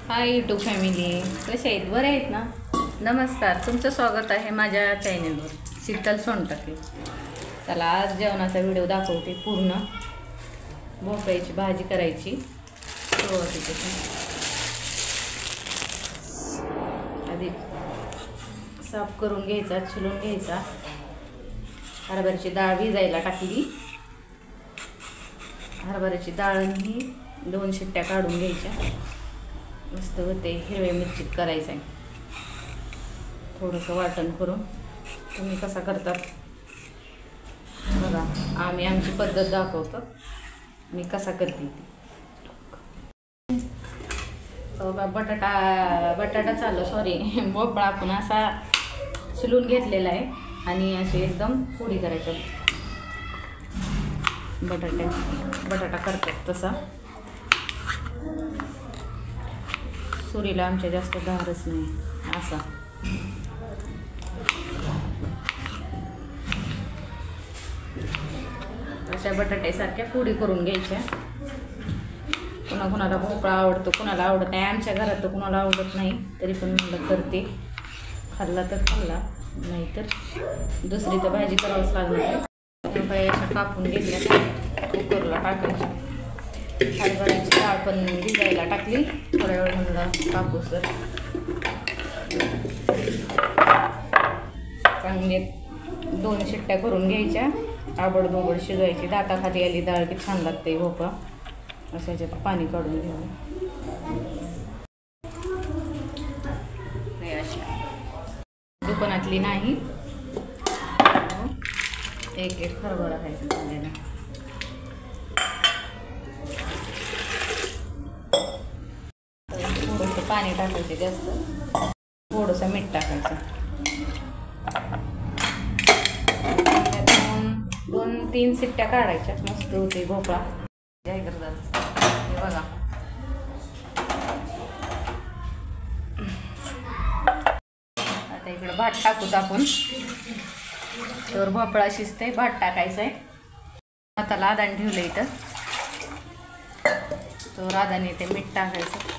Hi YouTube family, कसे आहेत? बरे आहेत ना? नमस्कार, तुमचं स्वागत आहे माझ्या चॅनलवर शीतल सोनटके. चला, आज जेवणाचा व्हिडिओ दाखवते. पूर्ण भोपळ्याची भाजी करायची. आधी साफ करून घ्यायचा, छिलून घ्यायचा. हरभऱ्याची डाळ भिजायला टाकली. हरभऱ्याची डाळ ही 2 शिट्ट्या काढून घ्यायच्या. मस्त होते. हिरव्या मिरचीत करायचं आहे. थोडंसं वाटण करून. तुम्ही कसा करतात बघा. आम्ही आमची पद्धत दाखवतो. मी कसा करते ती. बटाटा चालू सॉरी भोपळा आपण असा शिलून घेतलेला आहे आणि असे एकदम फोडी करायचं. बटाटा करतात तसा. सुरीला आमच्या जास्त धारच नाही. असा अशा बटाट्यासारख्या फोडी करून घ्यायच्या. कुणाला भोपळा आवडतो, कुणाला आवडत नाही. आमच्या घरात तर कुणाला आवडत नाही, तरी पण म्हणलं करते. खाल्ला तर खाल्ला, नाहीतर दुसरी तर भाजी करावंच लागणार. अशा कापून घेतल्या, कुकरला टाकायच्या. हरभऱ्याची डाळ पण भिजायला टाकली. थोड्या वेळ म्हणलं कापूसर चांगले 2 शिट्ट्या करून घ्यायच्या. आबडधोबड शिजवायची. दाताखाली आली डाळ की छान लागते भोपळा. असं याच्यात पाणी काढून घ्यावं. दुकानातली नाही, एक हरभरा आहे त्याला. थोडंसं पाणी टाकायचं जास्त. थोडंसं मीठ टाकायचं. 2-3 शिट्ट्या काढायच्या. मस्त होते भोपळा. काय करतात हे बघा. आता इकडं भात टाकूत आपण. तर भोपळा शिजते. भात टाकायचा आहे. भाताला आदान ठेवलं इथं. तर आदाने ते मीठ टाकायचं.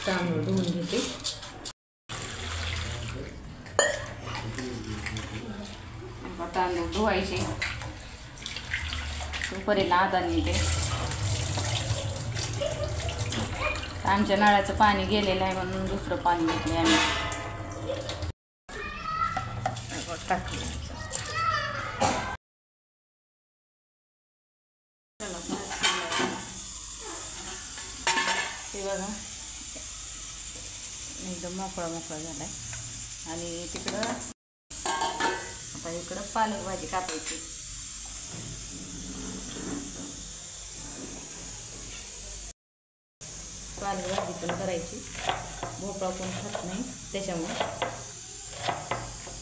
तांदूळ धुवून घेते. तांदूळ धुवायचे. तोपर्यंत आदाने ते आमच्या नळाचं पाणी गेलेलं आहे म्हणून दुसरं पाणी घेतलं आम्ही. टाकलं ते बघा. एकदम मोकळा झालाय. आणि तिकडं आता इकडं पालक भाजी कापायची. पालक भाजी पण करायची. भोपळा पण खात नाही त्याच्यामुळे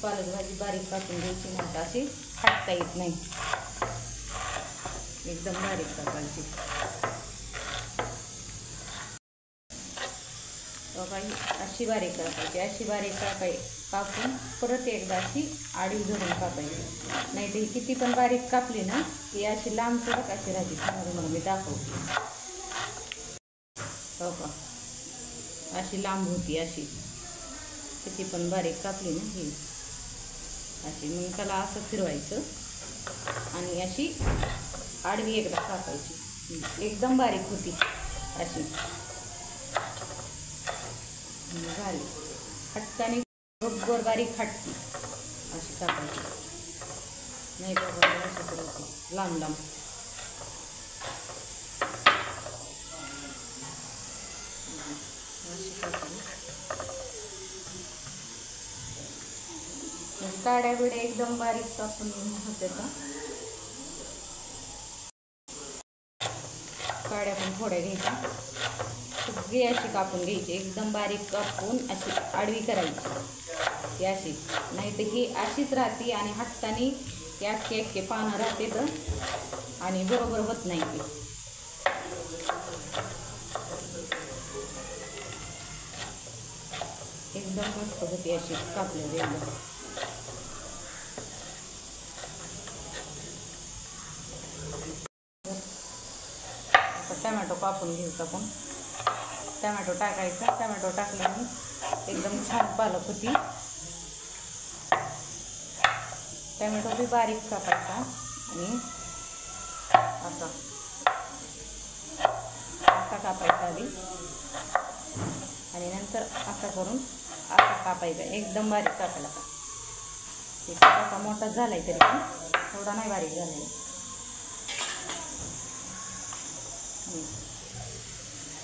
पालक भाजी बारीक कापून घ्यायची. नंतर अशी खाटता येत नाही. एकदम बारीक कापायची. अशी बारीक कापायची. अशी बारीक कापून परत एकदा अशी आडवी धरून कापायची. नाही तर किती पण बारीक कापली ना ती अशी लांब कडक अशी राहते. तुम्हाला मी दाखवते. हो का, अशी लांब होती. अशी किती पण बारीक कापली ना ही अशी. मग त्याला असं फिरवायचं आणि अशी आडवी एकदा कापायची. एकदम बारीक होती अशी. झाली. खटकाने बरोबर बारीक खाटती अशी कापायची. नाही बरोबर अशी करायची लांब लांब. अशी कापायची. काड्या बिड्या एकदम बारीक कापून होते का. काड्या पण थोड्या घ्यायच्या. सगळी अशी कापून घ्यायची. एकदम बारीक कापून अशी आडवी करायची. ती अशी. नाही तर ही अशीच राहते आणि हाताने ते अख्खे पानं राहते तर आणि बरोबर होत नाही ती. एकदम मस्त होती अशी कापलेली. एकदम टमॅटो कापून घेऊ आपण. टमॅटो टाकायचा. टमॅटो टाकल्याने एकदम छान पालक होती. टमॅटो बी बारीक कापायचा आणि असा कापायचा आधी आणि नंतर असा करून असा कापायचा. एकदम बारीक कापायला का ते थोडासा मोठा झालाय तरी पण थोडा नाही बारीक झालेला.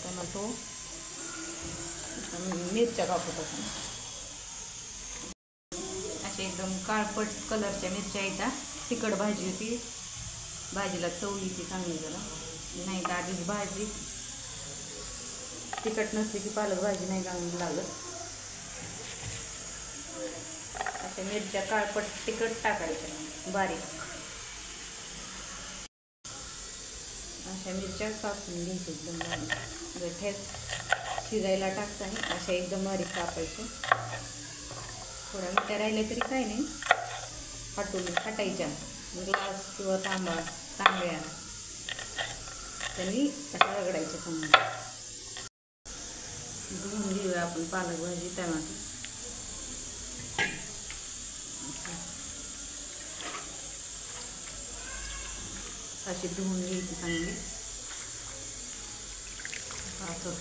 टोमॅटो मिरच्या कापत असं असे एकदम काळपट कलरच्या मिरच्या येतात. तिखट भाजी होती. भाजीला चव येते चांगली जरा. नाही तर आधीच भाजी तिखट नसली की पालक भाजी नाही चांगली लागत. अशा मिरच्या काळपट तिखट टाकायच्या बारीक. अशा मिरच्या कापून घ्यायच्या एकदम बारीक. गठ्ठ्यात शिजायला टाकताना अशा एकदम बारीक कापायच्या. थोड्या मिरच्या राहिल्या तरी काही नाही, फाटायच्या. ग्लास किंवा तांब्या त्यांनी अशा रगडायच्या चांगल्या. धुवून घेऊया आपण पालक भाजी. टमाटर अशी धुवून घ्यायची चांगली. असं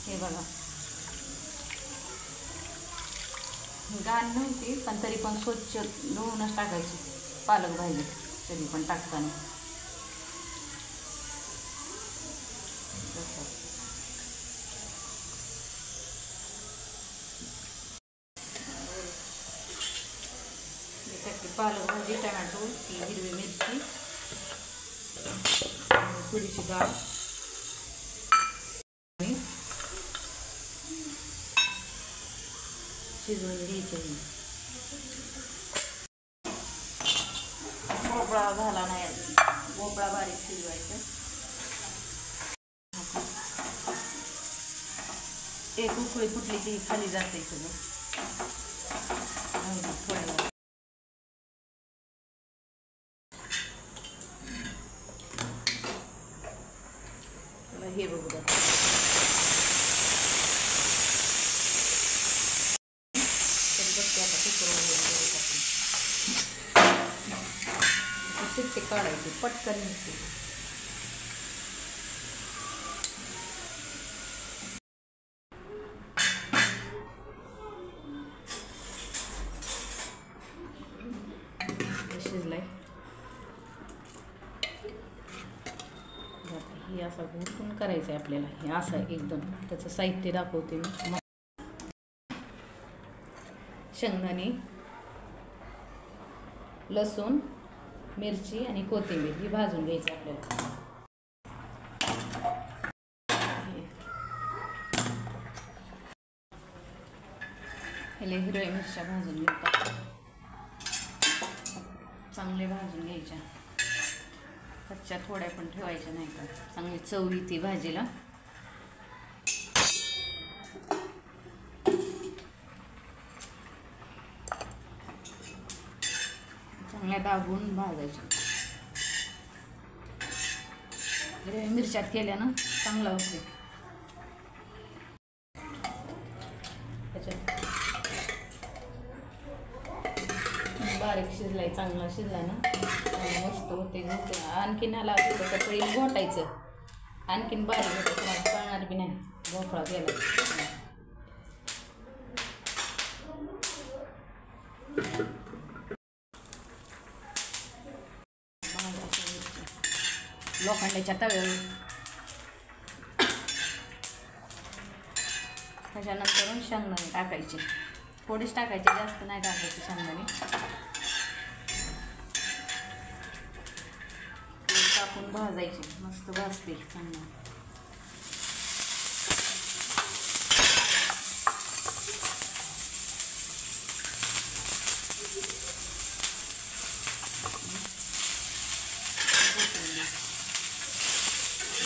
हे बघा घाण नव्हती पण तरी पण स्वच्छ धुवूनच टाकायची पालक भाजी तरी पण टाकताना. पालक भाजी, टमॅटो, हिरवी मिरची, तुरीची डाळ शिजवून घ्यायची. भोपळा झाला नाही अजून. भोपळा बारीक शिजवायचा. एक उकळी फुटली की खाली जाते सगळं. थोडं हे बघू द्या. शिट्टी काढायची पटकन निघते. शिजलाय. हे असं घुटून करायचं आहे आपल्याला. हे असं एकदम त्याचं साहित्य दाखवते मी. शेंगदाणे, लसूण, मिरची आणि कोथिंबीर ही भाजून घ्यायची आपल्याला. ह्याला हिरव्या मिरच्या भाजून घेतात. चांगले भाजून घ्यायच्या. कच्च्या थोड्या पण ठेवायच्या नाही का चांगली चव येते भाजीला. चांगल्या दाबून भाजायच्या. हिरव्या मिरच्यात केल्यानं चांगला होते. त्याच्यात बारीक शिजलाय, चांगला शिजलाय ना मस्त होते. आणखीन ह्याला पळी घोटायचं. आणखीन बारीक होतं तुम्हाला कळणार बी नाही भोपळा गेला. लोखंडाच्या तव्यावर त्याच्यानंतर शेंगदाणे टाकायचे. थोडीच टाकायचे, जास्त नाही टाकायचे शेंगदाणे. टाकून भाजायचे. मस्त भाजते चांगलं.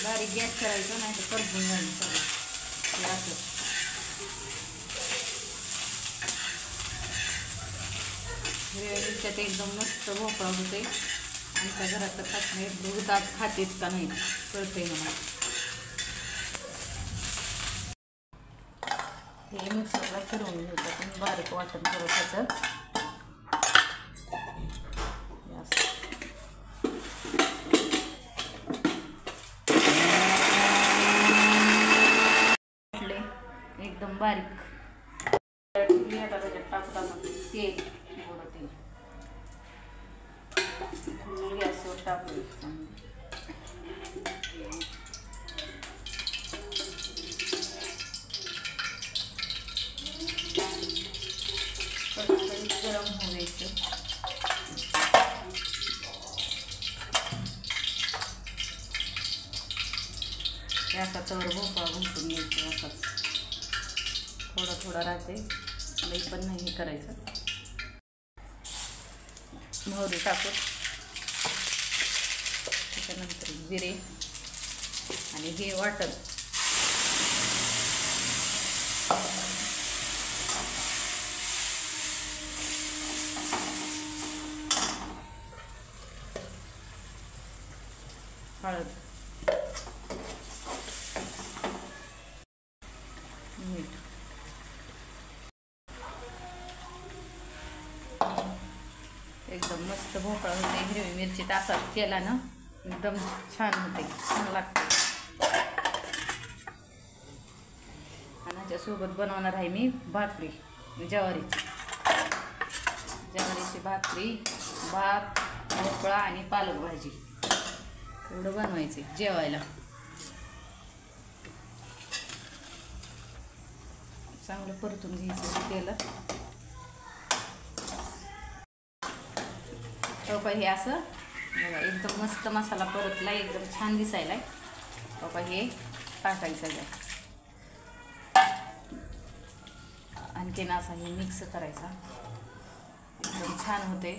बारीक गॅस करायचं नाही तर करपून जाईल सगळं. असं हिरव्या मिरच्यात एकदम मस्त भोपळा होते. आमच्या घरात तर खात नाही, दूध आज खातेच का नाही कळते मला. हे मिक्सरला फिरवून घेऊ आपण, बारीक वाटण करत त्याचं. एकदम बारीक आता त्याच्यात टाकून आपण तेल, थोडं तेल गॅसवर टाकून गरम होऊ द्यायचं. गॅसावर भोपळा घुमटून घ्यायचं. असंच थोडं थोडं राहते, लई पण नाही हे करायचं. मोहरी टाकून त्याच्यानंतर जिरे आणि हे वाटण. हळद, मीठ, एकदम मस्त भोपळा होते. हिरवी मिरची तासात केला ना एकदम छान होते, छान लागते. आणि ह्याच्यासोबत बनवणार आहे मी भाकरी, ज्वारीची भाकरी, भात, भोपळा आणि पालक भाजी. एवढं बनवायचे जेवायला. चांगलं परतून घ्यायचं तेलात. बाबा हे असं बघा एकदम मस्त मसाला परतला, एकदम छान दिसायला. बाबा हे टाकायचं आहे. आणखीन असा हे मिक्स करायचा, एकदम छान होते.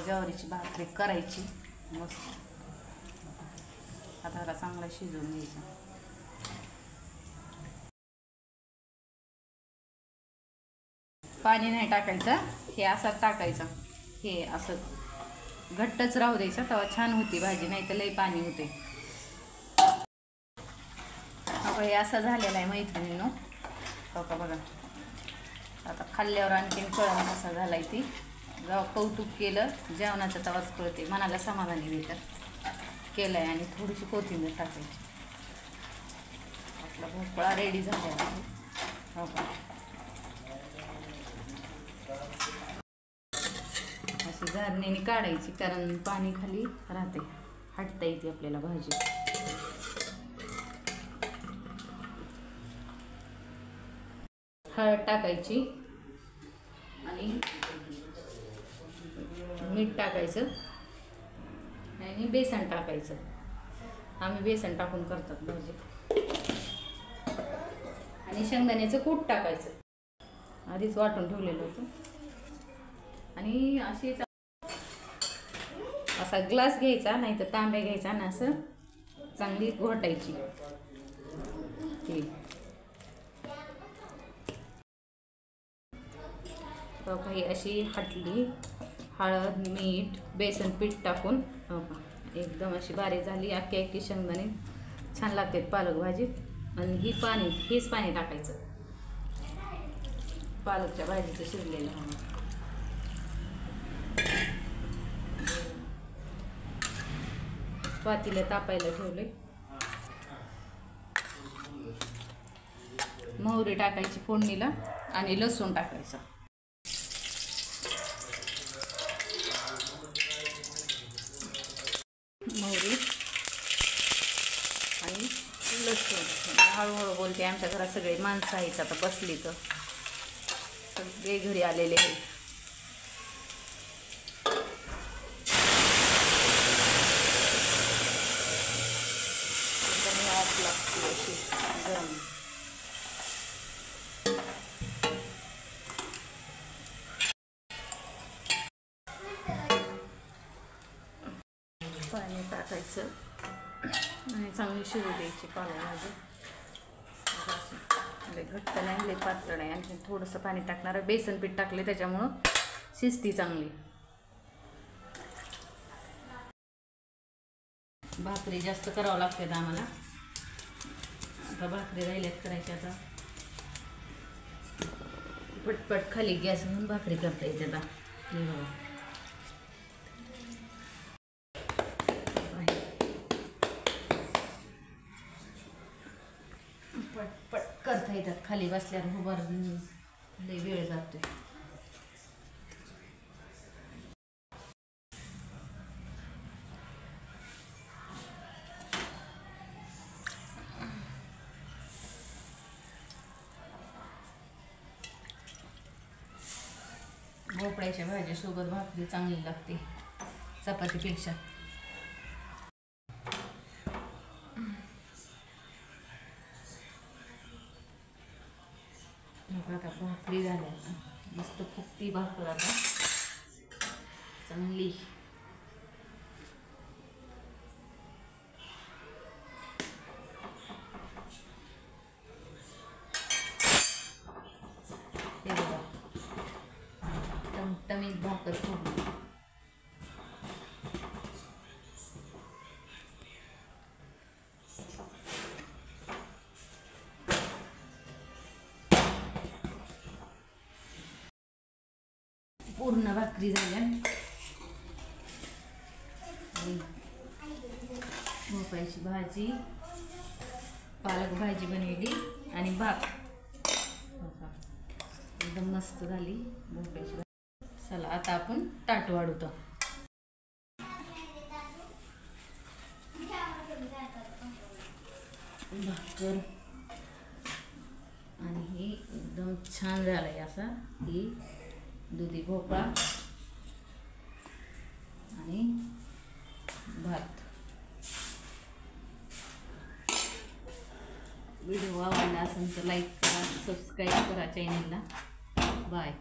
ज्वारीची भाकरी करायची मस्त. आता चांगला शिजवून घ्यायचा. पाणी नाही टाकायचं, हे असं टाकायचं. हे असं घट्टच राहू द्यायचं, तेव्हा छान होती भाजी, नाही तर लई पाणी होते. हे असं झालेलं आहे मैत्रिणींनो. बघा आता खाल्ल्यावर आणखीन कळण कसा झालाय. ती जेव्हा कौतुक केलं जेवणाचं तेव्हाच कळते, मनाला समाधानी देतात. केलं आहे आणि थोडीशी कोथिंबीर टाकायची. आपला भोपळा रेडी झालेला आहे. हो का, अशी झारणीने काढायची, कारण पाणी खाली राहते, हटता येते आपल्याला भाजी. हळद टाकायची आणि मीठ टाकायचं आणि बेसन टाकायचं. आम्ही बेसन टाकून करतात भाजी. आणि शेंगदाण्याचं कूट टाकायचं, आधीच वाटून ठेवलेलं होतं. आणि अशीच असा ग्लास घ्यायचा, नाही तर तांब्या घ्यायचा ना, असं चांगली घोटायची. काही अशी हटली, हळद, मीठ, बेसन पीठ टाकून एकदम अशी बारीक झाली. अख्खी शेंगदाणे छान लागतात पालक भाजीत. आणि हेच पाणी टाकायचं पालकच्या भाजीचं शिजलेलं. पातीला तापायला ठेवले. मोहरी टाकायची फोडणीला आणि लसूण टाकायचं. मोहरी आणि लसूण. हळूहळू बोलते, आमच्या घरात सगळे माणसं आहेत. आता बसली तर सगळे घरी आलेले आहेत. लागते अशी गरम. पाणी टाकायचं आणि चांगली शिजू द्यायची पालक भाजी. घट्ट नाही, लई पातळ नाही. आणखी थोडंसं पाणी टाकणार. बेसन पीठ टाकले त्याच्यामुळं शिजती चांगली. भाकरी जास्त करावं लागतात आम्हाला. आता भाकरी राहिल्यात करायच्या. आता पटपट खाली गॅस घेऊन भाकरी करता येते. आता हे बघा पटपट करता येतात. खाली बसल्यावर उभारून लई वेळ जातोय. भोपळ्याच्या भाजीसोबत भाकरी चांगली लागते चपातीपेक्षा. आता भाकरी झाल्या. मस्त फुगती भाकर आता चांगली. हे बघा टमटमीत भाकर फुगली. पूर्ण भाकरी झाल्या. भोपळ्याची भाजी, पालक भाजी बनवली आणि भात. एकदम मस्त झाली भोपळ्याची भाजी. चला आता आपण ताट वाढवतो. भाकर आणि हे एकदम छान झालंय. असा ही दुधी भोपळा आणि भात. व्हिडिओ आवडला असेल तर लाईक करा, सबस्क्राईब करा चॅनलला. बाय.